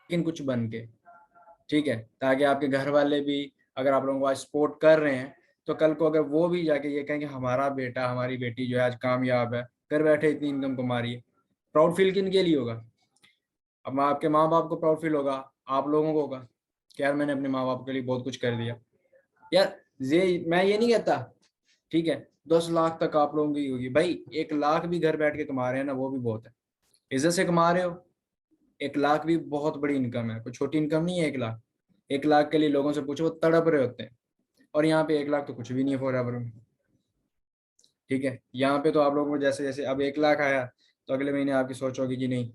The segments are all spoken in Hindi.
लेकिन कुछ बन के, ठीक है, ताकि आपके घर वाले भी अगर आप लोगों को आज सपोर्ट कर रहे हैं तो कल को अगर वो भी जाके ये कहें कि हमारा बेटा हमारी बेटी जो है आज कामयाब है, घर बैठे इतनी इनकम कमा रही है, प्राउड फील किन के लिए होगा? अब आपके माँ बाप को प्राउड फील होगा, आप लोगों को होगा कि यार मैंने अपने माँ बाप के लिए बहुत कुछ कर दिया। यार ये मैं ये नहीं कहता, ठीक है, 10 लाख तक आप लोगों की होगी भाई, 1 लाख भी घर बैठ के कमा रहे हैं ना, वो भी बहुत है। इज्जत से कमा रहे हो, 1 लाख भी बहुत बड़ी इनकम है, कोई छोटी इनकम नहीं है 1 लाख। 1 लाख के लिए लोगों से पूछो वो तड़प रहे होते हैं, और यहाँ पे 1 लाख तो कुछ भी नहीं है फॉर एवर में। ठीक है, यहाँ पे तो आप लोगों को जैसे जैसे अब 1 लाख आया तो अगले महीने आपकी सोच होगी कि नहीं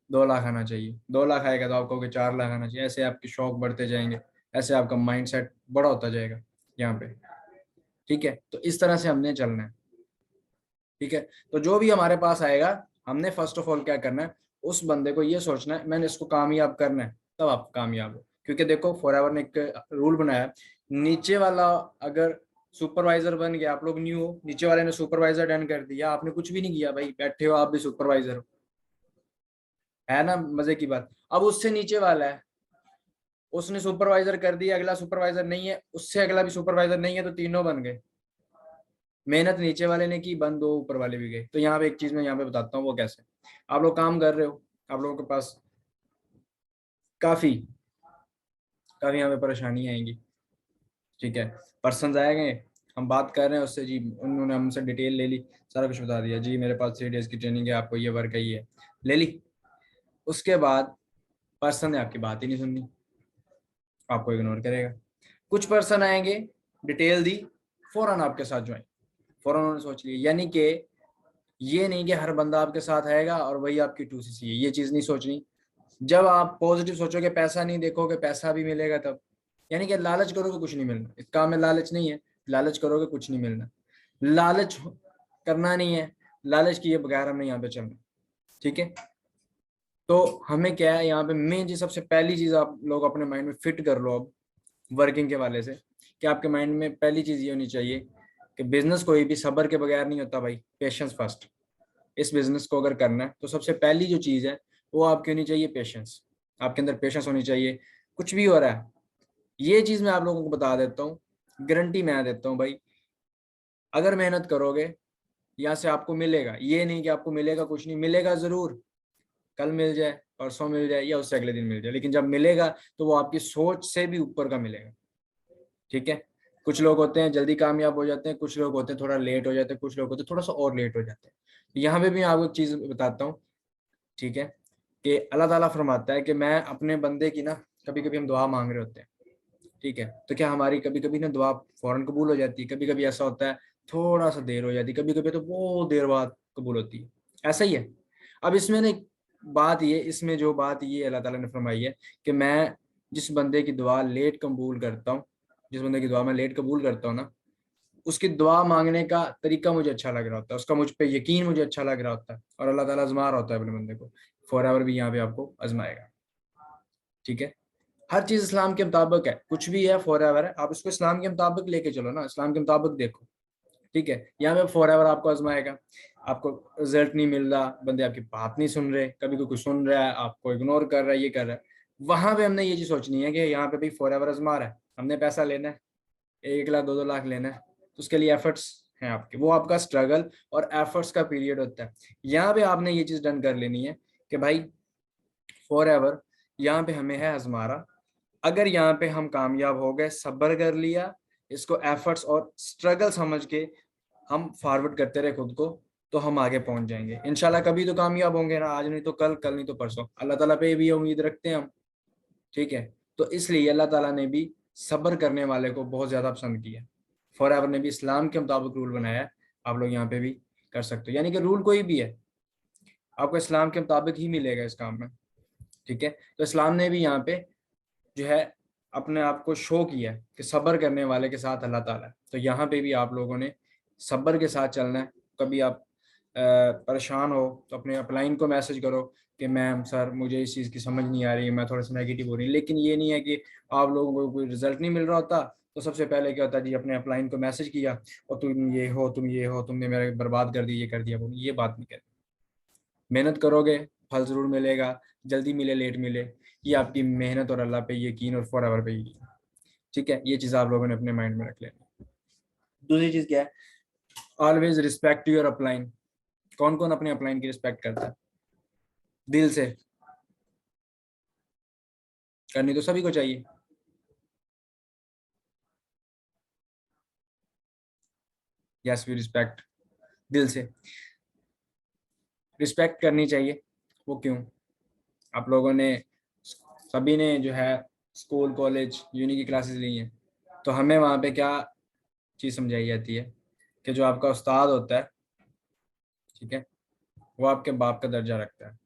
2 लाख आना चाहिए, 2 लाख आएगा तो आप कहोगे 4 लाख आना चाहिए, ऐसे आपके शौक बढ़ते जाएंगे, ऐसे आपका माइंड सेट बड़ा होता जाएगा यहाँ पे। ठीक है, तो इस तरह से हमने चलना है। ठीक है, तो जो भी हमारे पास आएगा हमने फर्स्ट ऑफ ऑल क्या करना है, उस बंदे को ये सोचना है मैंने इसको कामयाब करना है, तब आप कामयाब हो। क्योंकि देखो फॉरएवर ने एक रूल बनाया है, नीचे वाला अगर सुपरवाइजर बन गया, आप लोग न्यू हो, नीचे वाले ने सुपरवाइजर डन कर दिया, आपने कुछ भी नहीं किया भाई, बैठे हो आप भी सुपरवाइजर हो, है ना मजे की बात। अब उससे नीचे वाला है, उसने सुपरवाइजर कर दिया, अगला सुपरवाइजर नहीं है, उससे अगला भी सुपरवाइजर नहीं है, तो तीनों बन गए। मेहनत नीचे वाले ने की, बंद दो ऊपर वाले भी गए। तो यहाँ पे एक चीज मैं यहाँ पे बताता हूँ वो कैसे। आप लोग काम कर रहे हो, आप लोगों के पास काफी काफी यहाँ पे परेशानी आएंगी। ठीक है, पर्सन आएंगे, हम बात कर रहे हैं उससे जी, उन्होंने हमसे डिटेल ले ली, सारा कुछ बता दिया जी, मेरे पास 3 डेज की ट्रेनिंग है, आपको ये वर्क है, ये ले ली। उसके बाद पर्सन ने आपकी बात ही नहीं सुननी, आपको इग्नोर करेगा। कुछ पर्सन आएंगे, डिटेल दी, फौरन आपके साथ ज्वाइन, फौरन उन्होंने सोच लिया। यानी कि ये नहीं कि हर बंदा आपके साथ आएगा और वही आपकी 2CC है, ये चीज नहीं सोचनी। जब आप पॉजिटिव सोचोगे, पैसा नहीं देखोगे, पैसा भी मिलेगा तब। यानी कि लालच करोगे कुछ नहीं मिलना, इस काम में लालच नहीं है, लालच करोगे कुछ नहीं मिलना। लालच करना नहीं है, लालच किए बगैर हमने यहाँ पे चलना। ठीक है, तो हमें क्या है यहाँ पे मेन चीज, सबसे पहली चीज आप लोग अपने माइंड में फिट कर लो अब वर्किंग के वाले से, कि आपके माइंड में पहली चीज ये होनी चाहिए कि बिजनेस कोई भी सब्र के बगैर नहीं होता भाई, पेशेंस फर्स्ट। इस बिजनेस को अगर करना है तो सबसे पहली जो चीज है वो आपकी होनी चाहिए पेशेंस, आपके अंदर पेशेंस होनी चाहिए। कुछ भी हो रहा है, ये चीज मैं आप लोगों को बता देता हूँ, गारंटी मैं देता हूँ भाई, अगर मेहनत करोगे यहाँ से आपको मिलेगा। ये नहीं कि आपको मिलेगा कुछ नहीं, मिलेगा जरूर, कल मिल जाए, परसों मिल जाए, या उससे अगले दिन मिल जाए, लेकिन जब मिलेगा तो वो आपकी सोच से भी ऊपर का मिलेगा। ठीक है, कुछ लोग होते हैं जल्दी कामयाब हो जाते हैं, कुछ लोग होते हैं थोड़ा लेट हो जाते हैं, कुछ लोग होते हैं थोड़ा सा और लेट हो जाते हैं। यहाँ पे भी मैं आपको एक चीज बताता हूँ, ठीक है, कि अल्लाह ताला फरमाता है कि मैं अपने बंदे की ना, कभी कभी हम दुआ मांग रहे होते हैं, ठीक है, तो क्या हमारी कभी कभी ना दुआ फौरन कबूल हो जाती है, कभी कभी ऐसा होता है थोड़ा सा देर हो जाती है, कभी कभी तो बहुत देर बाद कबूल होती है, ऐसा ही है। अब इसमें ना बात ये, इसमें जो बात ये अल्लाह ताला ने फरमाई है कि मैं जिस बंदे की दुआ लेट कबूल करता हूँ, जिस बंदे की दुआ मैं लेट कबूल करता हूँ ना, उसकी दुआ मांगने का तरीका मुझे अच्छा लग रहा होता है, उसका मुझ पे यकीन मुझे अच्छा लग रहा होता है, और अल्लाह ताला आजमा रहा होता है अपने बंदे को, फॉर एवर भी यहाँ पे आपको आजमाएगा। ठीक है, हर चीज इस्लाम के मुताबिक है, कुछ भी है फॉर एवर है, आप इसको इस्लाम के मुताबिक लेके चलो ना, इस्लाम के मुताबिक देखो। ठीक है, यहाँ पे फॉर एवर आपको आजमाएगा, आपको रिजल्ट नहीं मिल रहा, बंदे आपकी बात नहीं सुन रहे, कभी कोई सुन रहा है आपको इग्नोर कर रहा है, ये कर रहा है, वहां पे हमने ये चीज सोचनी है कि यहाँ पे भी फॉर एवर आजमा रहा है, हमने पैसा लेना है, 1 लाख 2-2 लाख लेना है, तो उसके लिए एफर्ट्स हैं आपके, वो आपका स्ट्रगल और एफर्ट्स का पीरियड होता है। यहाँ पे आपने ये चीज डन कर लेनी है कि भाई फॉर एवर यहाँ पे हमें है आजमारा, अगर यहाँ पे हम कामयाब हो गए, सब्र कर लिया, इसको एफर्ट्स और स्ट्रगल समझ के हम फॉरवर्ड करते रहे खुद को, तो हम आगे पहुंच जाएंगे इंशाल्लाह। कभी तो कामयाब होंगे ना, आज नहीं तो कल, कल नहीं तो परसों, अल्लाह ताला पे भी उम्मीद रखते हैं हम। ठीक है, तो इसलिए अल्लाह ताला ने भी सब्र करने वाले को बहुत ज्यादा पसंद किया। फॉर एवर ने भी इस्लाम के मुताबिक रूल बनाया है, आप लोग यहाँ पे भी कर सकते हो, यानी कि रूल कोई भी है आपको इस्लाम के मुताबिक ही मिलेगा इस काम में। ठीक है, तो इस्लाम ने भी यहाँ पे जो है अपने आप को शो किया है कि सब्र करने वाले के साथ अल्लाह ताला है। तो यहाँ पे भी आप लोगों ने सब्र के साथ चलना है। कभी आप परेशान हो तो अपने अपलाइन को मैसेज करो कि मैम सर मुझे इस चीज़ की समझ नहीं आ रही है, मैं थोड़ा सा नेगेटिव हो रही, लेकिन ये नहीं है कि आप लोगों को कोई रिजल्ट नहीं मिल रहा होता तो सबसे पहले क्या होता है जी, अपने अपलाइन को मैसेज किया और तुम ये हो, तुम ये हो, तुमने मेरा बर्बाद कर दिया, ये कर दिया, वो ये बात नहीं करनी। मेहनत करोगे फल जरूर मिलेगा, जल्दी मिले लेट मिले, ये आपकी मेहनत और अल्लाह पे यकीन और फॉर एवर पे यकीन। ठीक है, ये चीज़ आप लोगों ने अपने माइंड में रख लेनी। दूसरी चीज़ क्या है, ऑलवेज रिस्पेक्ट योर अपलाइन। कौन कौन अपने अपलाइन की रिस्पेक्ट करता है दिल से? करनी तो सभी को चाहिए। यस वी रिस्पेक्ट, दिल से रिस्पेक्ट करनी चाहिए। वो क्यों? आप लोगों ने सभी ने जो है स्कूल कॉलेज यूनी की क्लासेस ली हैं, तो हमें वहाँ पे क्या चीज़ समझाई जाती है कि जो आपका उस्ताद होता है, ठीक है, वो आपके बाप का दर्जा रखता है।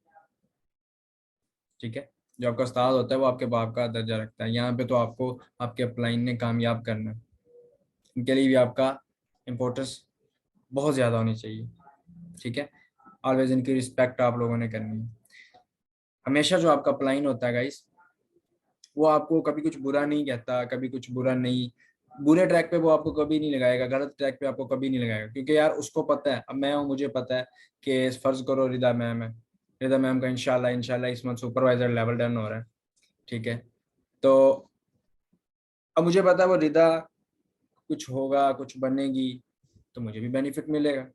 ठीक है, जो आपका उस्ताद होता है वो आपके बाप का दर्जा रखता है। यहाँ पे तो आपको आपके अपलाइन ने कामयाब करना है, उनके लिए भी आपका इम्पोर्टेंस बहुत ज़्यादा होनी चाहिए। ठीक है, ऑलवेज इनकी रिस्पेक्ट आप लोगों ने करनी है। हमेशा जो आपका अपलाइन होता है गाइस, वो आपको कभी कुछ बुरा नहीं कहता, कभी कुछ बुरा नहीं, बुरे ट्रैक पे वो आपको कभी नहीं लगाएगा, गलत ट्रैक पे आपको कभी नहीं लगाएगा, क्योंकि यार उसको पता है, अब मैं हूँ मुझे पता है कि फर्ज करो रिदा मैम है, रिदा मैम का इंशाल्लाह इंशाल्लाह इस मंथ सुपरवाइजर लेवल डन हो रहा है। ठीक है, तो अब मुझे पता है वो रिदा कुछ होगा, कुछ बनेगी, तो मुझे भी बेनिफिट मिलेगा।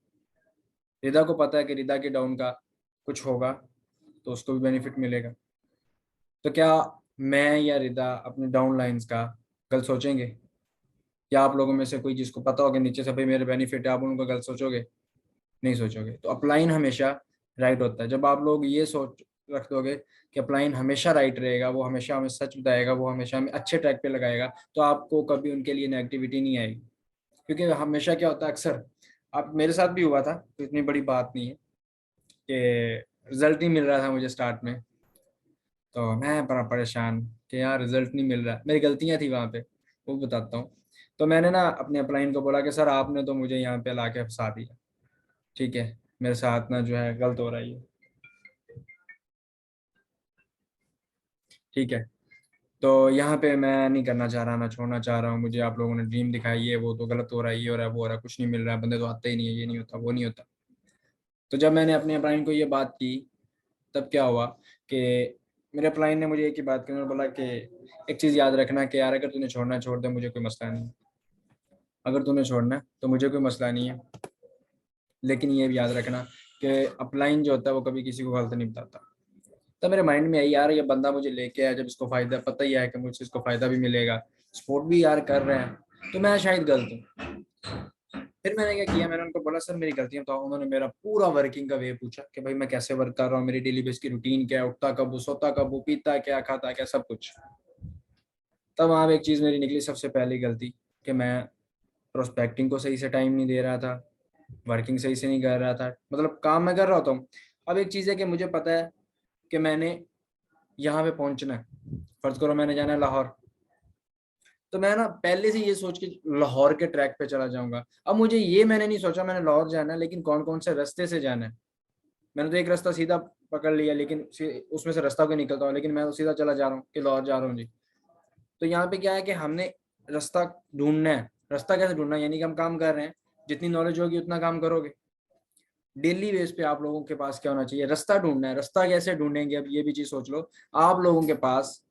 रिदा को पता है कि रिदा के डाउन का कुछ होगा, तो उसको भी बेनिफिट मिलेगा। तो क्या मैं या रिदा अपने डाउन लाइंस का गलत सोचेंगे? या आप लोगों में से कोई जिसको पता होगा नीचे से भाई मेरे बेनिफिट है, आप उनको गलत सोचोगे? नहीं सोचोगे। तो अपलाइन हमेशा राइट होता है। जब आप लोग ये सोच रख दोगे कि अपलाइन हमेशा राइट रहेगा, वो हमेशा हमें सच बताएगा, वो हमेशा हमें अच्छे ट्रैक पे लगाएगा, तो आपको कभी उनके लिए नेगेटिविटी नहीं आएगी। क्योंकि हमेशा क्या होता है, अक्सर आप, मेरे साथ भी हुआ था, तो इतनी बड़ी बात नहीं है कि रिजल्ट नहीं मिल रहा था मुझे स्टार्ट में, तो मैं बड़ा परेशान कि यार रिजल्ट नहीं मिल रहा। मेरी गलतियां थी वहाँ पे, वो बताता हूँ। तो मैंने ना अपने अपलाइन को बोला कि सर आपने तो मुझे यहाँ पे ला के फंसा दिया। ठीक है, मेरे साथ ना जो है गलत हो रहा है ये। ठीक है, तो यहाँ पे मैं नहीं करना चाह रहा, मैं छोड़ना चाह रहा हूँ, मुझे आप लोगों ने ड्रीम दिखाई है, वो तो गलत हो रहा है, ये हो रहा है, वो हो रहा है, कुछ नहीं मिल रहा है, बंदे तो आते ही नहीं है, ये नहीं होता, वो नहीं होता। तो जब मैंने अपने अपलाइन को ये बात की, तब क्या हुआ कि मेरे अपलाइन ने मुझे एक ही बात की, उन्होंने बोला कि एक चीज़ याद रखना कि यार अगर तूने छोड़ना है छोड़ दे, मुझे कोई मसला नहीं, अगर तूने छोड़ना है तो मुझे कोई मसला नहीं है, लेकिन ये भी याद रखना कि अपलाइन जो होता है वो कभी किसी को गलत नहीं बताता। तब मेरे माइंड में आई यार ये बंदा मुझे लेके आया, जब इसको फायदा पता ही है कि मुझसे इसको फायदा भी मिलेगा, सपोर्ट भी यार कर रहे हैं, तो मैं शायद गलत हूँ। फिर मैंने क्या किया, मैंने उनको बोला सर मेरी गलतियां, तो उन्होंने मेरा पूरा वर्किंग का वे पूछा कि भाई मैं कैसे वर्क कर रहा हूँ, मेरी डेली बेस की रूटीन क्या है, उठता कब हूँ, सोता कब हूँ, पीता क्या, खाता क्या, सब कुछ। तब वहाँ पे एक चीज़ मेरी निकली, सबसे पहली गलती, कि मैं प्रोस्पेक्टिंग को सही से टाइम नहीं दे रहा था, वर्किंग सही से नहीं कर रहा था, मतलब काम मैं कर रहा होता हूँ। अब एक चीज़ है कि मुझे पता है कि मैंने यहाँ पे पहुँचना है, फर्ज करो मैंने जाना है लाहौर, तो मैं ना पहले से ये सोच के लाहौर के ट्रैक पे चला जाऊंगा। अब मुझे ये मैंने नहीं सोचा मैंने लाहौर जाना है, लेकिन कौन कौन से रास्ते से जाना है। मैंने तो एक रास्ता सीधा पकड़ लिया, लेकिन उसमें से रास्ता कोई निकलता हूँ, लेकिन मैं तो सीधा चला जा रहा हूँ कि लाहौर जा रहा हूँ जी। तो यहाँ पे क्या है कि हमने रास्ता ढूंढना है। रास्ता कैसे ढूंढना है, यानी कि हम काम कर रहे हैं, जितनी नॉलेज होगी उतना काम करोगे। डेली बेस पे आप लोगों के पास क्या होना चाहिए, रास्ता ढूंढना है। रास्ता कैसे ढूंढेंगे, अब ये भी चीज सोच लो। आप लोगों के पास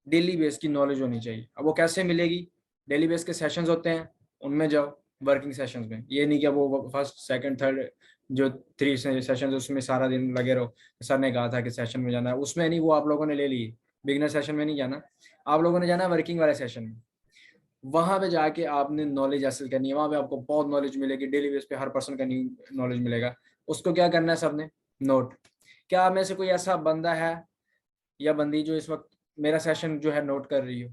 डेली बेस की नॉलेज होनी चाहिए। अब वो कैसे मिलेगी? डेली बेस के सेशंस होते हैं, उनमें जाओ, वर्किंग सेशंस में। ये नहीं कि वो फर्स्ट सेकंड थर्ड जो 3 सेशन उसमें सारा दिन लगे रहो। सर ने कहा था कि सेशन में जाना है, उसमें नहीं, वो आप लोगों ने ले ली। बिगनर सेशन में नहीं जाना, आप लोगों ने जाना है वर्किंग वाले सेशन में। वहां पे जाके आपने नॉलेज हासिल करनी है, वहां पे आपको बहुत नॉलेज मिलेगी, डेली बेस पे हर पर्सन का न्यू नॉलेज मिलेगा। उसको क्या करना है सबने, नोट। क्या आप में से कोई ऐसा बंदा है या बंदी जो इस वक्त मेरा सेशन जो है नोट कर रही हो?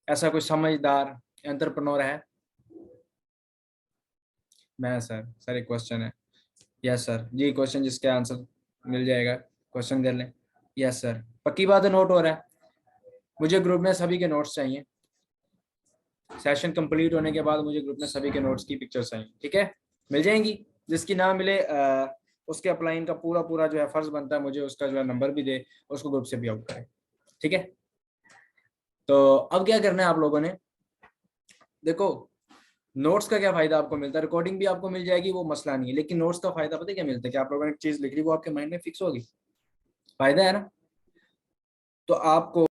ऐसा कोई समझदार एंटरप्रेन्योर है? मैं सर एक क्वेश्चन है। यस सर जी, क्वेश्चन जिसके आंसर मिल जाएगा क्वेश्चन कर लें। यस सर, पक्की बात है, नोट हो रहा है। मुझे ग्रुप में सभी के नोट्स चाहिए। सेशन कंप्लीट होने के बाद मुझे ग्रुप में सभी के नोट्स की पिक्चर्स चाहिए। ठीक है, मिल जाएंगी। जिसकी ना मिले उसके अपलाइन का पूरा पूरा जो है फर्ज बनता है मुझे उसका जो है नंबर भी दे, उसको ग्रुप से भी आउट करे। ठीक है, तो अब क्या करना है आप लोगों ने, देखो नोट्स का क्या फायदा आपको मिलता है, रिकॉर्डिंग भी आपको मिल जाएगी, वो मसला नहीं है, लेकिन नोट्स का फायदा पता है क्या मिलता है, कि आप लोगों ने एक चीज लिख ली वो आपके माइंड में फिक्स होगी। फायदा है ना। तो आपको